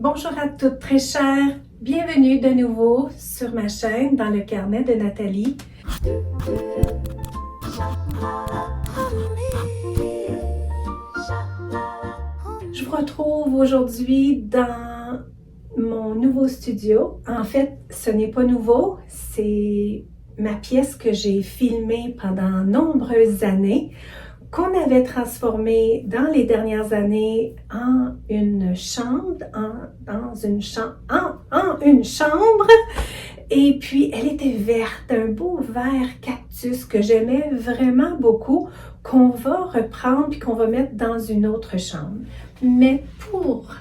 Bonjour à toutes très chères, bienvenue de nouveau sur ma chaîne dans le carnet de Nathalie. Je vous retrouve aujourd'hui dans mon nouveau studio. En fait, ce n'est pas nouveau, c'est ma pièce que j'ai filmée pendant nombreuses années, qu'on avait transformée dans les dernières années en une chambre, en une chambre. Et puis, elle était verte, un beau vert cactus que j'aimais vraiment beaucoup, qu'on va reprendre puis qu'on va mettre dans une autre chambre. Mais pour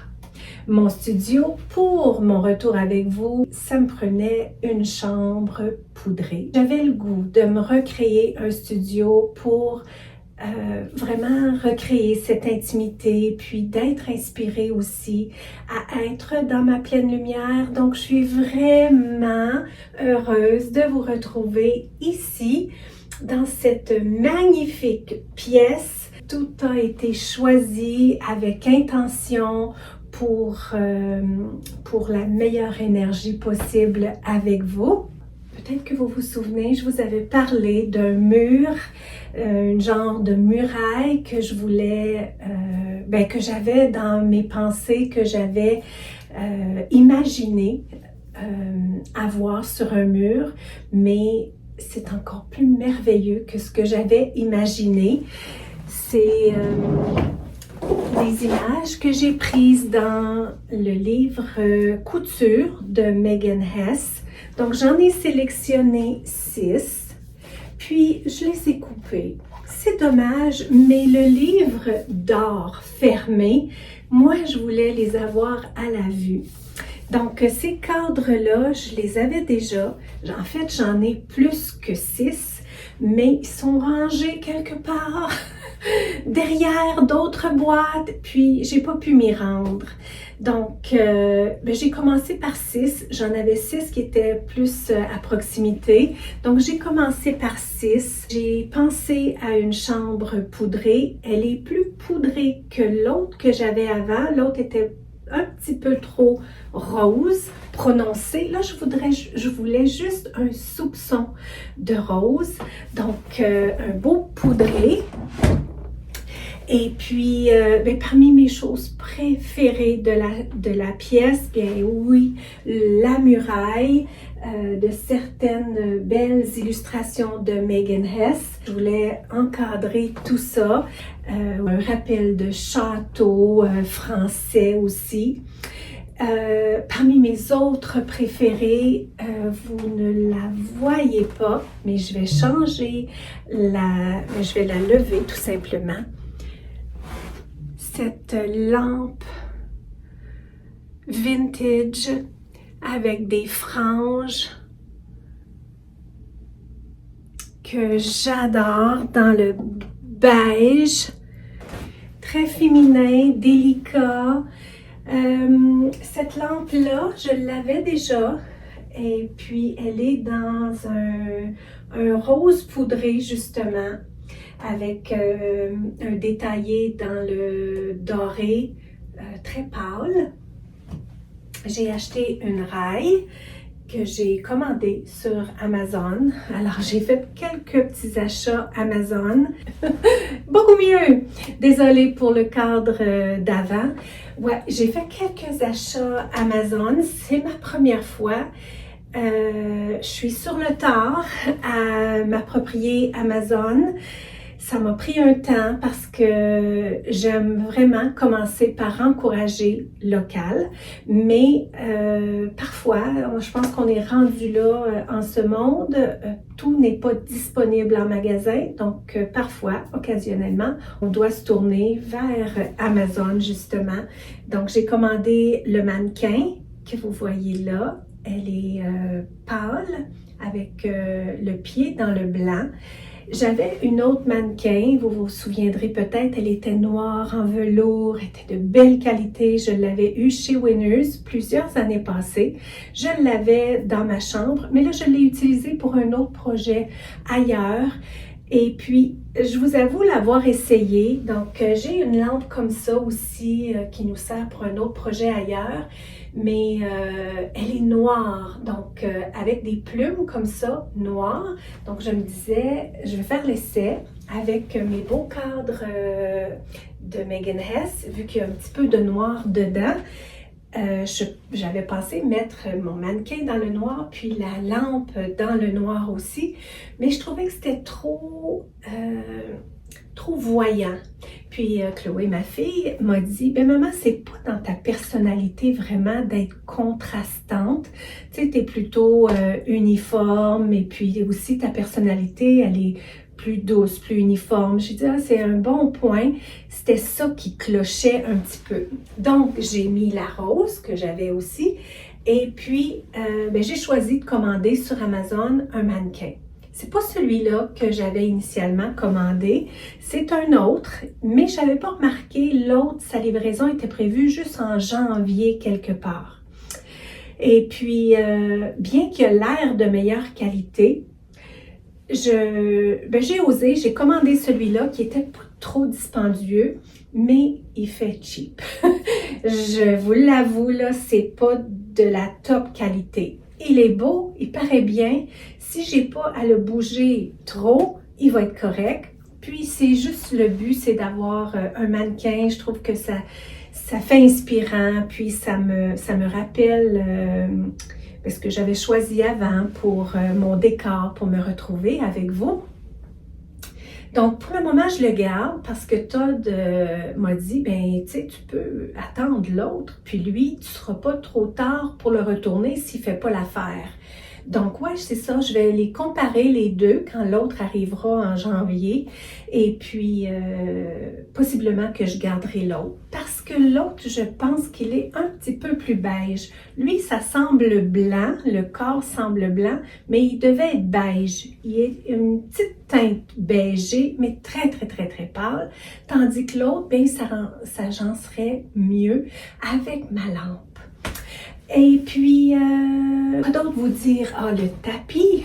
mon studio, pour mon retour avec vous, ça me prenait une chambre poudrée. J'avais le goût de me recréer un studio pour vraiment recréer cette intimité, puis d'être inspirée aussi à être dans ma pleine lumière. Donc, je suis vraiment heureuse de vous retrouver ici, dans cette magnifique pièce. Tout a été choisi avec intention pour la meilleure énergie possible avec vous. Peut-être que vous vous souvenez, je vous avais parlé d'un mur, un genre de muraille que je voulais, que j'avais dans mes pensées, que j'avais imaginé avoir sur un mur, mais c'est encore plus merveilleux que ce que j'avais imaginé. C'est des images que j'ai prises dans le livre Couture de Megan Hess. Donc, j'en ai sélectionné 6, puis je les ai coupés. C'est dommage, mais le livre dort fermé. Moi, je voulais les avoir à la vue. Donc, ces cadres-là, je les avais déjà. En fait, j'en ai plus que 6, mais ils sont rangés quelque part derrière d'autres boîtes, puis j'ai pas pu m'y rendre. Donc, j'ai commencé par 6. J'en avais 6 qui étaient plus à proximité. Donc, j'ai commencé par 6. J'ai pensé à une chambre poudrée. Elle est plus poudrée que l'autre que j'avais avant. L'autre était un petit peu trop rose, prononcé. Là, je voulais juste un soupçon de rose. Donc, un beau poudré. Et puis, parmi mes choses préférées de la pièce, bien oui, la muraille, de certaines belles illustrations de Megan Hess. Je voulais encadrer tout ça. Un rappel de château français aussi. Parmi mes autres préférées, vous ne la voyez pas, mais je vais changer je vais la lever tout simplement. Cette lampe vintage avec des franges que j'adore dans le beige, très féminin, délicat. Cette lampe-là, je l'avais déjà et puis elle est dans un rose poudré justement, avec un détaillé dans le doré très pâle. J'ai acheté une raille que j'ai commandée sur Amazon. Alors, j'ai fait quelques petits achats Amazon. Beaucoup mieux! Désolée pour le cadre d'avant. Ouais, j'ai fait quelques achats Amazon. C'est ma première fois. Je suis sur le tard à m'approprier Amazon. Ça m'a pris un temps parce que j'aime vraiment commencer par encourager local, mais parfois, je pense qu'on est rendu là en ce monde, tout n'est pas disponible en magasin, donc parfois, occasionnellement, on doit se tourner vers Amazon justement. Donc j'ai commandé le mannequin que vous voyez là, elle est pâle avec le pied dans le blanc. J'avais une autre mannequin, vous vous souviendrez peut-être, elle était noire en velours, était de belle qualité. Je l'avais eue chez Winners plusieurs années passées. Je l'avais dans ma chambre, mais là je l'ai utilisée pour un autre projet ailleurs. Et puis, je vous avoue l'avoir essayé. Donc, j'ai une lampe comme ça aussi qui nous sert pour un autre projet ailleurs, mais elle est noire, donc avec des plumes comme ça, noires. Donc, je me disais, je vais faire l'essai avec mes beaux cadres de Megan Hess, vu qu'il y a un petit peu de noir dedans. J'avais pensé mettre mon mannequin dans le noir, puis la lampe dans le noir aussi, mais je trouvais que c'était trop voyant. Puis Chloé, ma fille, m'a dit, ben maman, c'est pas dans ta personnalité vraiment d'être contrastante. Tu sais, t'es plutôt uniforme, et puis aussi ta personnalité, elle est plus douce, plus uniforme. J'ai dit, ah, c'est un bon point. C'était ça qui clochait un petit peu. Donc, j'ai mis la rose que j'avais aussi. Et puis, j'ai choisi de commander sur Amazon un mannequin. C'est pas celui-là que j'avais initialement commandé, c'est un autre, mais je n'avais pas remarqué l'autre, sa livraison était prévue juste en janvier quelque part. Et puis, bien qu'il ait l'air de meilleure qualité, j'ai osé, j'ai commandé celui-là qui était pas trop dispendieux, mais il fait cheap. Je vous l'avoue, là, c'est pas de la top qualité. Il est beau, il paraît bien. Si j'ai pas à le bouger trop, il va être correct. Puis c'est juste le but, c'est d'avoir un mannequin. Je trouve que ça fait inspirant. Puis ça me rappelle ce que j'avais choisi avant pour mon décor, pour me retrouver avec vous. Donc, pour le moment, je le garde parce que Todd m'a dit, ben, tu sais, tu peux attendre l'autre, puis lui, tu ne seras pas trop tard pour le retourner s'il ne fait pas l'affaire. Donc, ouais, c'est ça, je vais les comparer les deux quand l'autre arrivera en janvier et puis possiblement que je garderai l'autre parce que l'autre, je pense qu'il est un petit peu plus beige. Lui, ça semble blanc, le corps semble blanc, mais il devait être beige. Il est une petite teinte beigée, mais très, très, très, très pâle, tandis que l'autre, bien, ça j'enserait mieux avec ma lampe. Et puis, quoi d'autre vous dire? Ah, le tapis,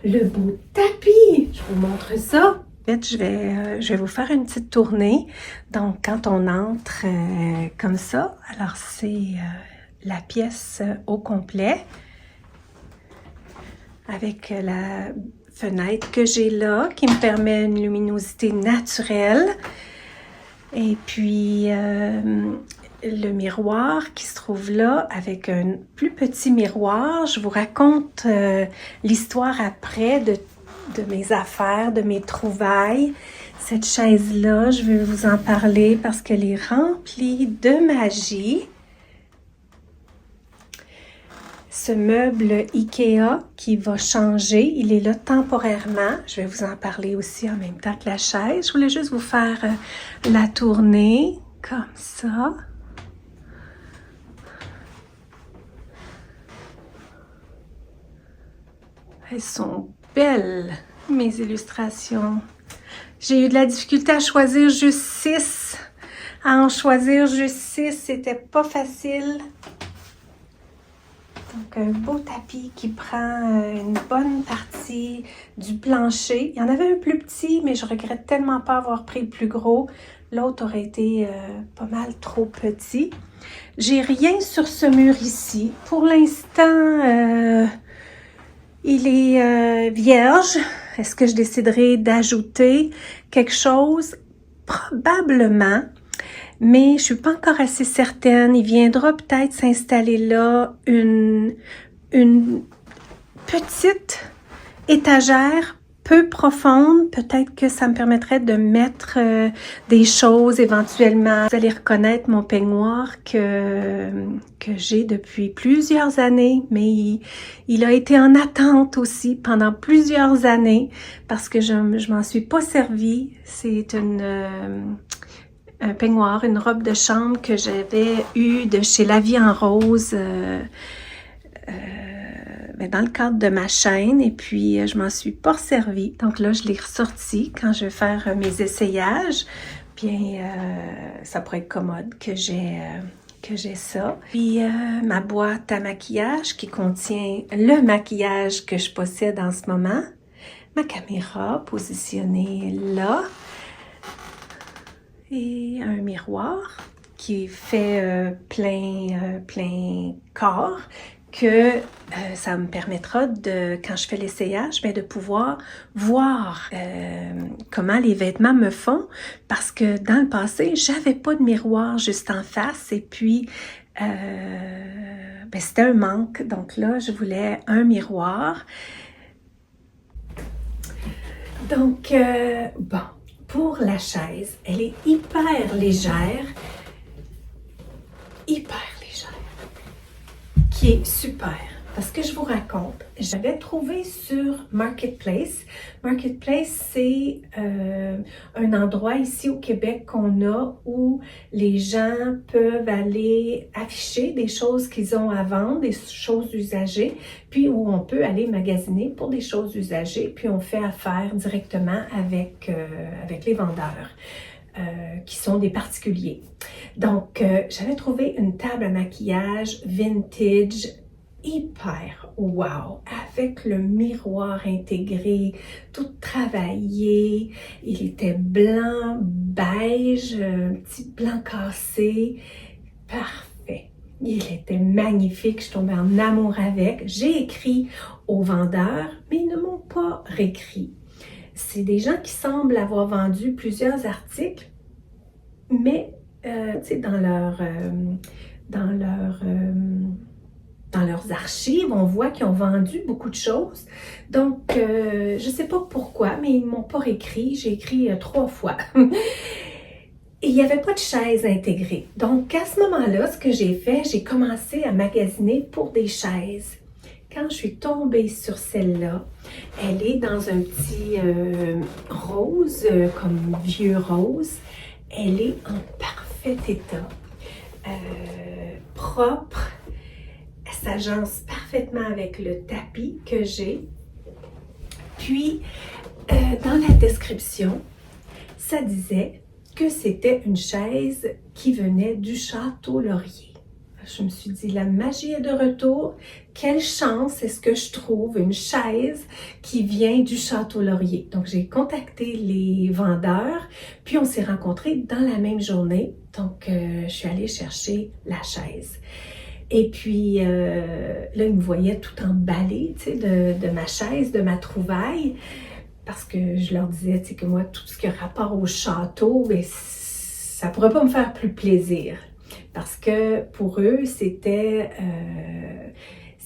le beau tapis, je vous montre ça. En fait, je vais vous faire une petite tournée. Donc, quand on entre comme ça, alors c'est la pièce au complet avec la fenêtre que j'ai là qui me permet une luminosité naturelle. Et puis, le miroir qui se trouve là avec un plus petit miroir. Je vous raconte l'histoire après de mes affaires, de mes trouvailles. Cette chaise-là, je vais vous en parler parce qu'elle est remplie de magie. Ce meuble Ikea qui va changer, il est là temporairement. Je vais vous en parler aussi en même temps que la chaise. Je voulais juste vous faire la tournée comme ça. Elles sont belles, mes illustrations. J'ai eu de la difficulté à choisir juste 6. À en choisir juste 6, c'était pas facile. Donc, un beau tapis qui prend une bonne partie du plancher. Il y en avait un plus petit, mais je regrette tellement pas avoir pris le plus gros. L'autre aurait été pas mal trop petit. J'ai rien sur ce mur ici. Pour l'instant, il est vierge. Est-ce que je déciderai d'ajouter quelque chose? Probablement, mais je suis pas encore assez certaine. Il viendra peut-être s'installer là une petite étagère peu profonde. Peut-être que ça me permettrait de mettre des choses éventuellement. Vous allez reconnaître mon peignoir que j'ai depuis plusieurs années, mais il a été en attente aussi pendant plusieurs années parce que je m'en suis pas servie. C'est un peignoir, une robe de chambre que j'avais eue de chez La Vie en Rose dans le cadre de ma chaîne et puis je m'en suis pas servie. Donc là, je l'ai ressorti quand je vais faire mes essayages. Bien, ça pourrait être commode que j'ai ça. Puis ma boîte à maquillage qui contient le maquillage que je possède en ce moment. ma caméra positionnée là et un miroir qui fait plein corps que ça me permettra de, quand je fais l'essayage, de pouvoir voir comment les vêtements me font, parce que dans le passé, j'avais pas de miroir juste en face et puis c'était un manque. Donc là, je voulais un miroir. Donc, bon, pour la chaise, elle est hyper légère, qui est super. Parce que je vous raconte, j'avais trouvé sur Marketplace. Marketplace, c'est un endroit ici au Québec qu'on a où les gens peuvent aller afficher des choses qu'ils ont à vendre, des choses usagées, puis où on peut aller magasiner pour des choses usagées, puis on fait affaire directement avec les vendeurs. Qui sont des particuliers. Donc, j'avais trouvé une table à maquillage vintage, hyper wow, avec le miroir intégré, tout travaillé. Il était blanc, beige, un petit blanc cassé, parfait. Il était magnifique, je tombais en amour avec. J'ai écrit aux vendeurs, mais ils ne m'ont pas réécrit. C'est des gens qui semblent avoir vendu plusieurs articles, mais dans leurs archives, on voit qu'ils ont vendu beaucoup de choses. Donc, je ne sais pas pourquoi, mais ils ne m'ont pas réécrit. J'ai écrit 3 fois. Et il n'y avait pas de chaise intégrée. Donc, à ce moment-là, ce que j'ai fait, j'ai commencé à magasiner pour des chaises. Quand je suis tombée sur celle-là, elle est dans un petit rose, comme vieux rose. Elle est en parfait état, propre. Elle s'agence parfaitement avec le tapis que j'ai. Puis, dans la description, ça disait que c'était une chaise qui venait du Château Laurier. Je me suis dit, la magie est de retour. Quelle chance est-ce que je trouve une chaise qui vient du Château Laurier. Donc, j'ai contacté les vendeurs, puis on s'est rencontrés dans la même journée. Donc, je suis allée chercher la chaise. Et puis, là, ils me voyaient tout emballée, tu sais, de ma chaise, de ma trouvaille. Parce que je leur disais, tu sais, que moi, tout ce qui a rapport au château, bien, ça ne pourrait pas me faire plus plaisir. Parce que pour eux, c'est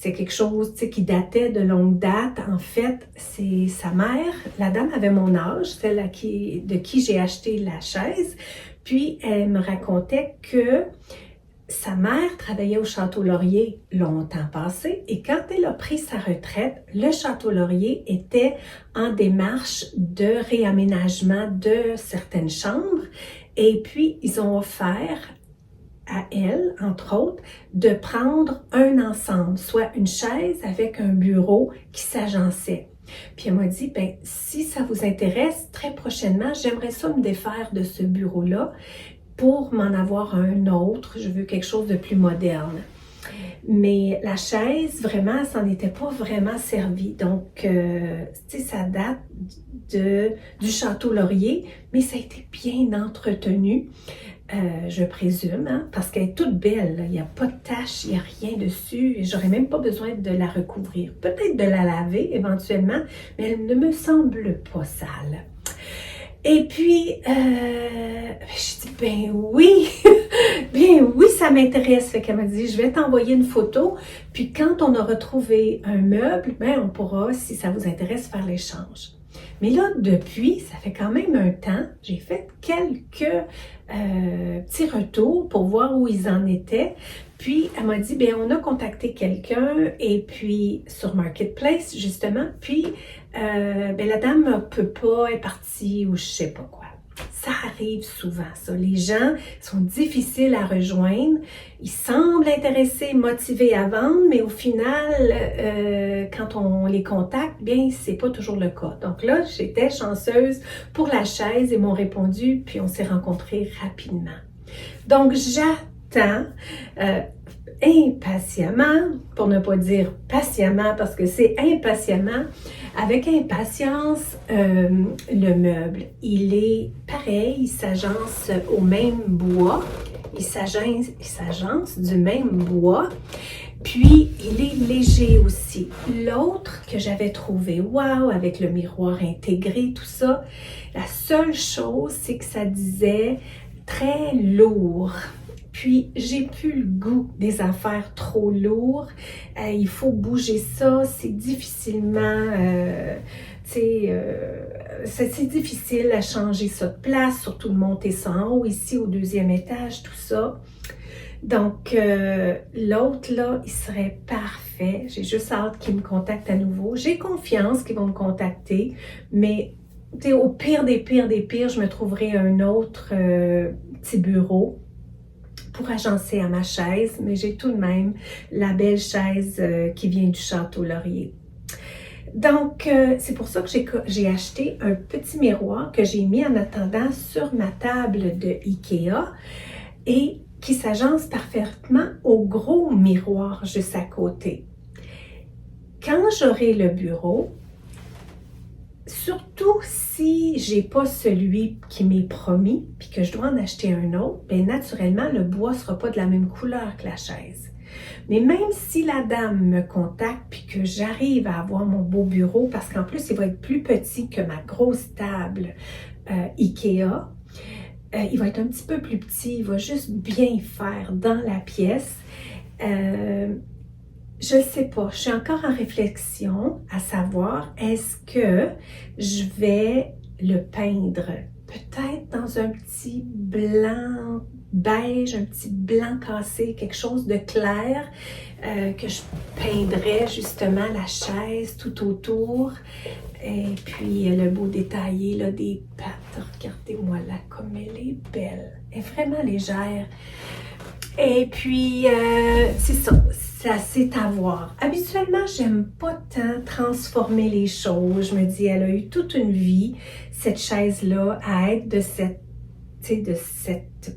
quelque chose qui datait de longue date. En fait, c'est sa mère, la dame avait mon âge, celle de qui j'ai acheté la chaise. Puis, elle me racontait que sa mère travaillait au Château Laurier longtemps passé et quand elle a pris sa retraite, le Château Laurier était en démarche de réaménagement de certaines chambres et puis ils ont offert à elle, entre autres, de prendre un ensemble, soit une chaise avec un bureau qui s'agençait. Puis elle m'a dit, ben si ça vous intéresse, très prochainement, j'aimerais ça me défaire de ce bureau-là pour m'en avoir un autre. Je veux quelque chose de plus moderne. Mais la chaise, vraiment, elle s'en était pas vraiment servie. Donc, tu sais, ça date du Château Laurier, mais ça a été bien entretenu. Je présume, hein, parce qu'elle est toute belle. Il n'y a pas de taches, il n'y a rien dessus. J'aurais même pas besoin de la recouvrir. Peut-être de la laver éventuellement, mais elle ne me semble pas sale. Et puis, je dis, ben oui, ça m'intéresse. Fait qu'elle m'a dit, je vais t'envoyer une photo. Puis quand on aura trouvé un meuble, ben on pourra, si ça vous intéresse, faire l'échange. Mais là, depuis, ça fait quand même un temps, j'ai fait quelques petits retours pour voir où ils en étaient. Puis, elle m'a dit, bien, on a contacté quelqu'un, et puis, sur Marketplace, justement, puis, la dame ne peut pas, elle est partie, ou je sais pas quoi. Ça arrive souvent, ça. Les gens sont difficiles à rejoindre. Ils semblent intéressés, motivés à vendre, mais au final, quand on les contacte, bien, c'est pas toujours le cas. Donc là, j'étais chanceuse pour la chaise, ils m'ont répondu, puis on s'est rencontrés rapidement. Donc, j'attends. impatiemment, pour ne pas dire patiemment, parce que c'est impatiemment, avec impatience, le meuble. Il est pareil, il s'agence au même bois, il s'agence du même bois, puis il est léger aussi. L'autre que j'avais trouvé, wow, avec le miroir intégré, tout ça, la seule chose, c'est que ça disait très lourd. Puis, j'ai plus le goût des affaires trop lourdes. Il faut bouger ça. C'est difficilement, c'est difficile à changer ça de place, surtout de monter ça en haut, ici au 2e étage, tout ça. Donc, l'autre, là, il serait parfait. J'ai juste hâte qu'il me contacte à nouveau. J'ai confiance qu'ils vont me contacter, mais au pire des pires, je me trouverai un autre petit bureau pour agencer à ma chaise, mais j'ai tout de même la belle chaise qui vient du Château Laurier. Donc, c'est pour ça que j'ai acheté un petit miroir que j'ai mis en attendant sur ma table de Ikea et qui s'agence parfaitement au gros miroir juste à côté. Quand j'aurai le bureau, surtout si j'ai pas celui qui m'est promis puis que je dois en acheter un autre, bien naturellement le bois sera pas de la même couleur que la chaise. Mais même si la dame me contacte puis que j'arrive à avoir mon beau bureau, parce qu'en plus il va être plus petit que ma grosse table Ikea, il va être un petit peu plus petit, il va juste bien faire dans la pièce. Je ne sais pas, je suis encore en réflexion à savoir est-ce que je vais le peindre peut-être dans un petit blanc beige, un petit blanc cassé, quelque chose de clair que je peindrais justement la chaise tout autour. Et puis le beau détaillé là, des pattes, regardez-moi là comme elle est belle, elle est vraiment légère. Et puis c'est ça c'est à voir. Habituellement, j'aime pas tant transformer les choses. Je me dis, elle a eu toute une vie, cette chaise-là, à être de cette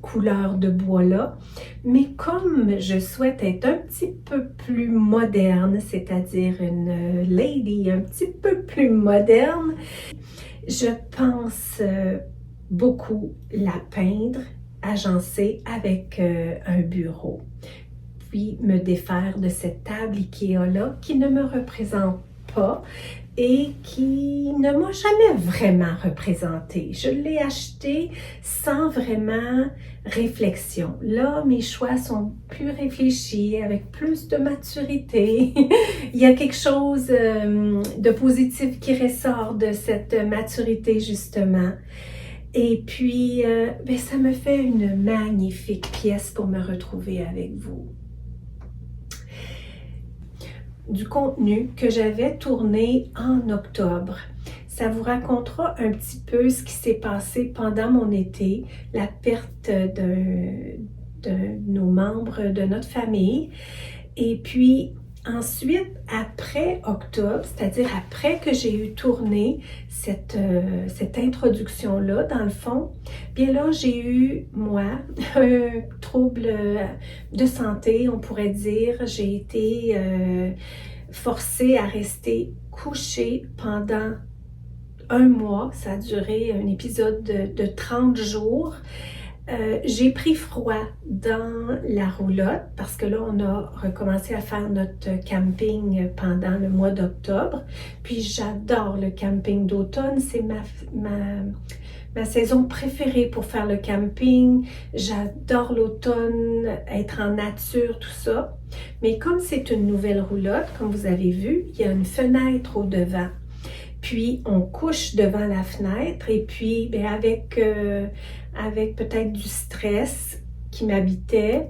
couleur de bois-là. Mais comme je souhaite être un petit peu plus moderne, c'est-à-dire une lady un petit peu plus moderne, je pense beaucoup la peindre, agencer avec un bureau. Puis me défaire de cette table Ikea-là qui ne me représente pas et qui ne m'a jamais vraiment représentée. Je l'ai acheté sans vraiment réflexion. Là, mes choix sont plus réfléchis, avec plus de maturité. Il y a quelque chose de positif qui ressort de cette maturité, justement. Et puis, ça me fait une magnifique pièce pour me retrouver avec vous. Du contenu que j'avais tourné en octobre. Ça vous racontera un petit peu ce qui s'est passé pendant mon été, la perte de nos membres de notre famille. Et puis ensuite, après octobre, c'est-à-dire après que j'ai eu tourné cette introduction-là, dans le fond, bien là, j'ai eu, moi, un trouble de santé, on pourrait dire. J'ai été forcée à rester couchée pendant un mois. Ça a duré un épisode de 30 jours. J'ai pris froid dans la roulotte parce que là, on a recommencé à faire notre camping pendant le mois d'octobre. Puis j'adore le camping d'automne, c'est ma saison préférée pour faire le camping. J'adore l'automne, être en nature, tout ça. Mais comme c'est une nouvelle roulotte, comme vous avez vu, il y a une fenêtre au devant. Puis, on couche devant la fenêtre et puis, avec peut-être du stress qui m'habitait,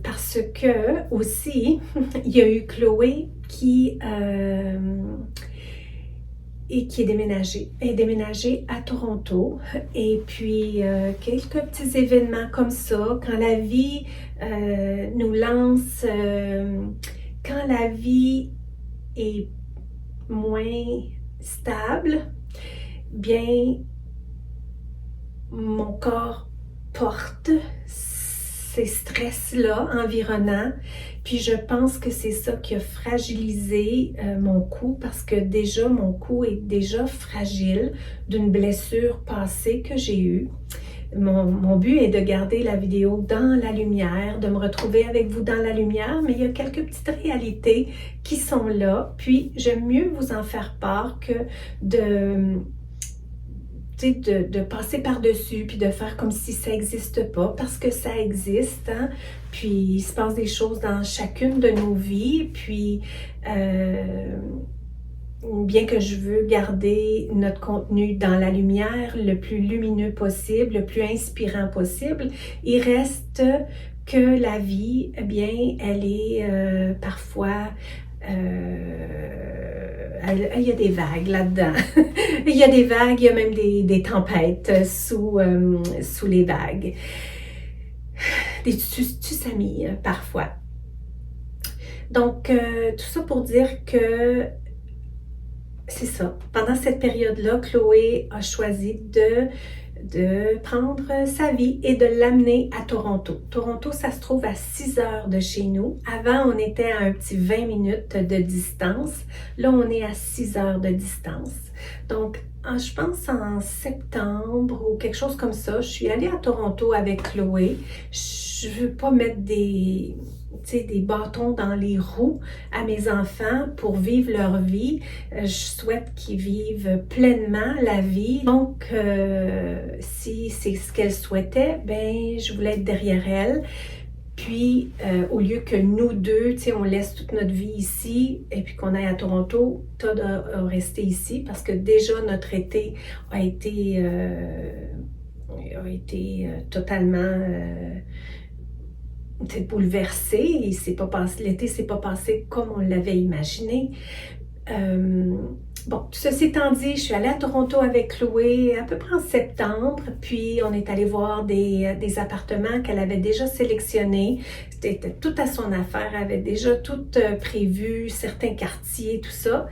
parce que aussi, il y a eu Chloé qui est déménagée. Elle est déménagée à Toronto. Et puis, quelques petits événements comme ça, quand la vie nous lance, quand la vie est moins stable, bien, mon corps porte ces stress-là environnants. Puis je pense que c'est ça qui a fragilisé mon cou parce que déjà mon cou est déjà fragile d'une blessure passée que j'ai eue. Mon but est de garder la vidéo dans la lumière, de me retrouver avec vous dans la lumière, mais il y a quelques petites réalités qui sont là. Puis j'aime mieux vous en faire part que de passer par-dessus puis de faire comme si ça n'existe pas, parce que ça existe, hein? Puis il se passe des choses dans chacune de nos vies, puis bien que je veux garder notre contenu dans la lumière le plus lumineux possible, le plus inspirant possible, il reste que la vie, eh bien, elle est parfois... il y a des vagues là-dedans. Il y a des vagues, il y a même des tempêtes sous les vagues. Des tsunamis parfois. Donc, tout ça pour dire que c'est ça. Pendant cette période-là, Chloé a choisi de prendre sa vie et de l'amener à Toronto. Toronto, ça se trouve à 6 heures de chez nous. Avant, on était à un petit 20 minutes de distance. Là, on est à 6 heures de distance. Donc, je pense en septembre ou quelque chose comme ça, je suis allée à Toronto avec Chloé. Je veux pas mettre des bâtons dans les roues à mes enfants pour vivre leur vie. Je souhaite qu'ils vivent pleinement la vie. Donc, si c'est ce qu'elle souhaitait, ben je voulais être derrière elle. Puis, au lieu que nous deux, on laisse toute notre vie ici et puis qu'on aille à Toronto, Todd a resté ici parce que déjà notre été a été totalement bouleversé. L'été s'est pas passé comme on l'avait imaginé. Bon, ceci étant dit, je suis allée à Toronto avec Chloé à peu près en septembre, puis on est allé voir des appartements qu'elle avait déjà sélectionnés. C'était tout à son affaire, elle avait déjà tout prévu, certains quartiers, tout ça.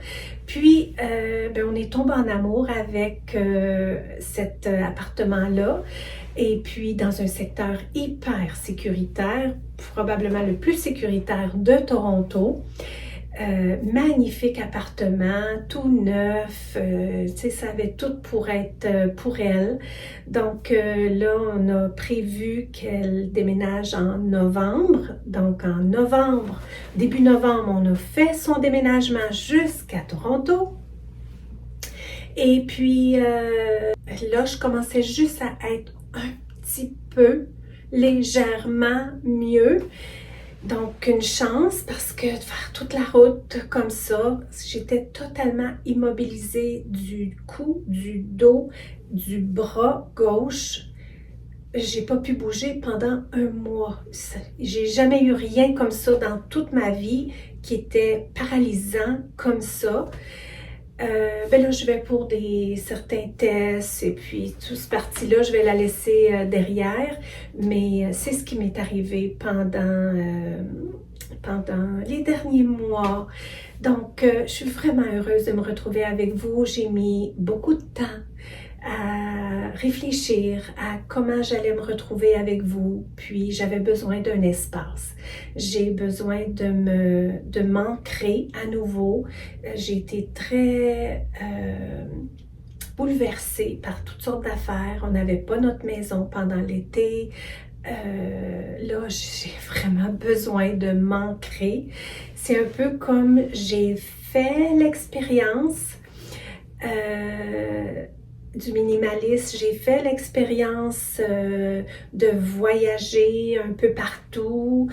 Puis, on est tombé en amour avec cet appartement-là. Et puis, dans un secteur hyper sécuritaire, probablement le plus sécuritaire de Toronto. Magnifique appartement, tout neuf, ça avait tout pour être pour elle. Donc là, on a prévu qu'elle déménage en novembre. Donc en novembre, début novembre, on a fait son déménagement jusqu'à Toronto. Et puis là, je commençais juste à être un petit peu légèrement mieux. Donc, une chance parce que de faire toute la route comme ça, j'étais totalement immobilisée du cou, du dos, du bras gauche. J'ai pas pu bouger pendant un mois. J'ai jamais eu rien comme ça dans toute ma vie qui était paralysant comme ça. Là, je vais pour certains tests et puis toute cette partie-là, je vais la laisser derrière. Mais c'est ce qui m'est arrivé pendant les derniers mois. Donc, je suis vraiment heureuse de me retrouver avec vous. J'ai mis beaucoup de temps à réfléchir à comment j'allais me retrouver avec vous. Puis, j'avais besoin d'un espace. J'ai besoin de m'ancrer à nouveau. J'ai été très bouleversée par toutes sortes d'affaires. On n'avait pas notre maison pendant l'été. Là, j'ai vraiment besoin de m'ancrer. C'est un peu comme j'ai fait l'expérience du minimalisme, j'ai fait l'expérience de voyager un peu partout.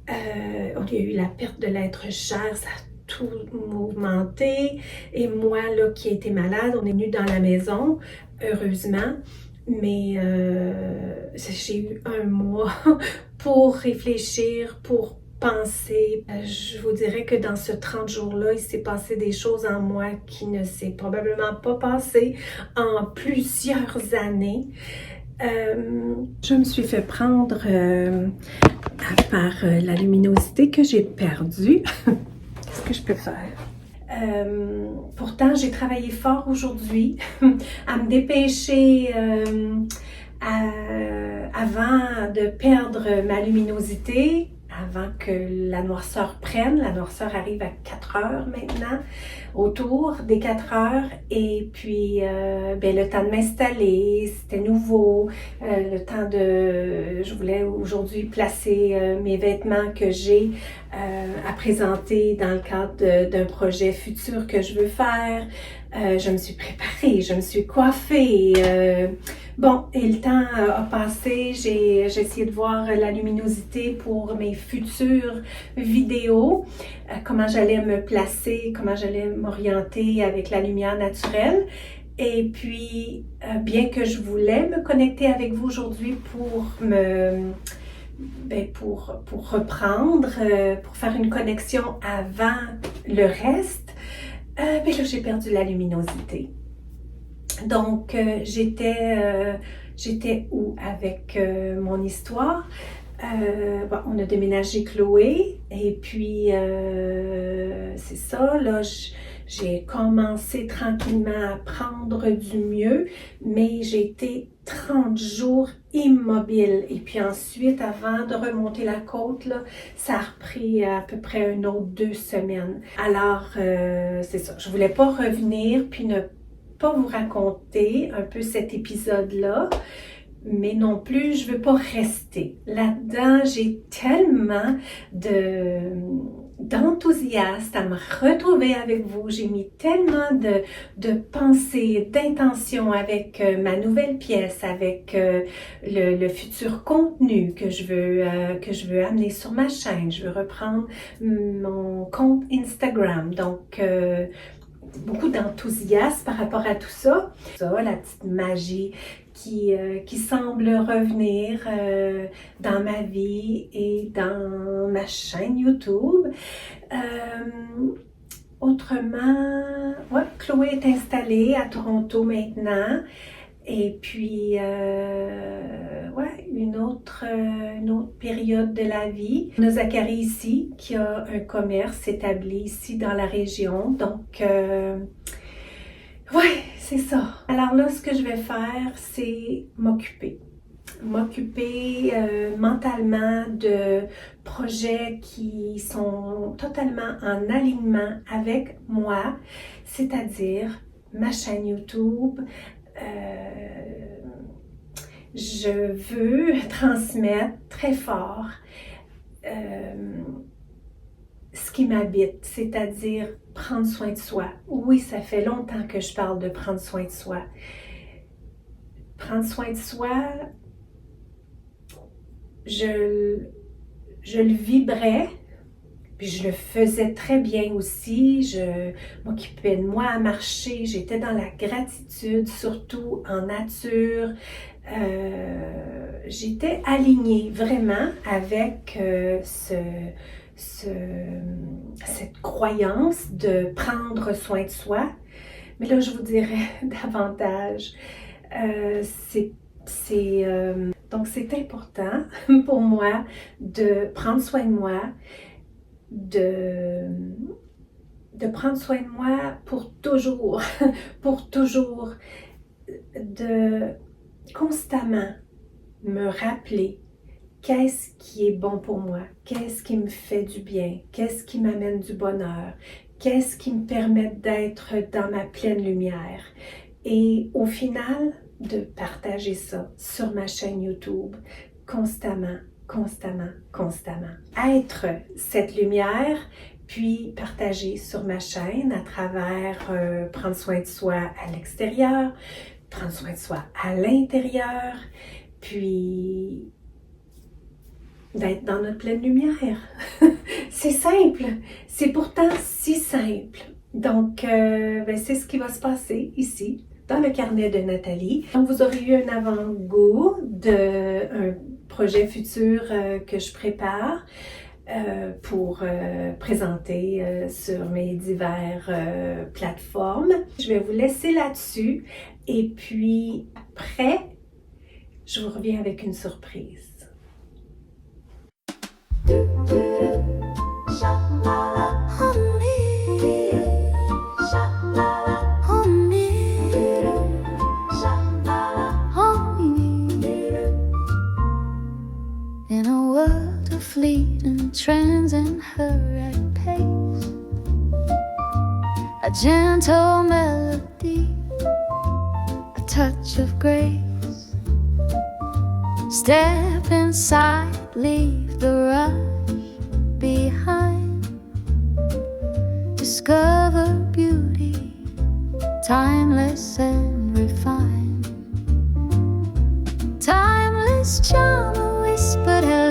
Il y a eu la perte de l'être cher, ça a tout mouvementé. Et moi, là, qui ai été malade, on est venu dans la maison, heureusement. Mais j'ai eu un mois pour réfléchir, pour penser. Je vous dirais que dans ce 30 jours-là, il s'est passé des choses en moi qui ne s'est probablement pas passé en plusieurs années. Je me suis fait prendre par la luminosité que j'ai perdue. Qu'est-ce que je peux faire? Pourtant, j'ai travaillé fort aujourd'hui à me dépêcher avant de perdre ma luminosité, avant que la noirceur prenne. La noirceur arrive à 4 heures maintenant, autour des 4 heures. Et puis, le temps de m'installer, c'était nouveau. Le temps je voulais aujourd'hui placer mes vêtements que j'ai à présenter dans le cadre d'un projet futur que je veux faire. Je me suis préparée, je me suis coiffée. Et le temps a passé. J'ai essayé de voir la luminosité pour mes futures vidéos, comment j'allais me placer, comment j'allais m'orienter avec la lumière naturelle. Et puis, bien que je voulais me connecter avec vous aujourd'hui pour reprendre, pour faire une connexion avant le reste, là, j'ai perdu la luminosité. Donc, j'étais où avec mon histoire? On a déménagé Chloé et puis c'est ça, là, j'ai commencé tranquillement à prendre du mieux, mais j'ai été 30 jours immobile. Et puis ensuite, avant de remonter la côte, là, ça a repris à peu près une autre 2 semaines. Alors, c'est ça, je voulais pas revenir puis ne pas vous raconter un peu cet épisode-là, mais non plus, je veux pas rester là-dedans. J'ai tellement d'enthousiasme à me retrouver avec vous. J'ai mis tellement de pensées, d'intentions avec ma nouvelle pièce, avec le futur contenu que je veux amener sur ma chaîne. Je veux reprendre mon compte Instagram. Donc, beaucoup d'enthousiasme par rapport à tout ça. La petite magie qui semble revenir dans ma vie et dans ma chaîne YouTube. Autrement, Chloé est installée à Toronto maintenant. Et puis, une autre période de la vie. On a Zachary ici, qui a un commerce établi ici dans la région. Donc, c'est ça. Alors là, ce que je vais faire, c'est m'occuper mentalement de projets qui sont totalement en alignement avec moi, c'est-à-dire ma chaîne YouTube. Je veux transmettre très fort ce qui m'habite, c'est-à-dire prendre soin de soi. Oui, ça fait longtemps que je parle de prendre soin de soi. Prendre soin de soi, je le vibrais, puis je le faisais très bien aussi. Je m'occupais de moi à marcher. J'étais dans la gratitude, surtout en nature. J'étais alignée vraiment avec cette croyance de prendre soin de soi. Mais là, je vous dirais davantage. Donc, c'est important pour moi de prendre soin de moi, de prendre soin de moi pour toujours, de constamment me rappeler qu'est-ce qui est bon pour moi, qu'est-ce qui me fait du bien, qu'est-ce qui m'amène du bonheur, qu'est-ce qui me permet d'être dans ma pleine lumière. Et au final, de partager ça sur ma chaîne YouTube constamment. Être cette lumière, puis partager sur ma chaîne à travers prendre soin de soi à l'extérieur, prendre soin de soi à l'intérieur, puis d'être dans notre pleine lumière. C'est simple, c'est pourtant si simple. Donc, c'est ce qui va se passer ici, dans le carnet de Nathalie. Donc, vous aurez eu un avant-goût d'un projet futur que je prépare pour présenter sur mes diverses plateformes. Je vais vous laisser là-dessus et puis après, je vous reviens avec une surprise. a gentle melody, a touch of grace. Step inside, leave the rush behind. Discover beauty, timeless and refined. Timeless charm, a whispered hello.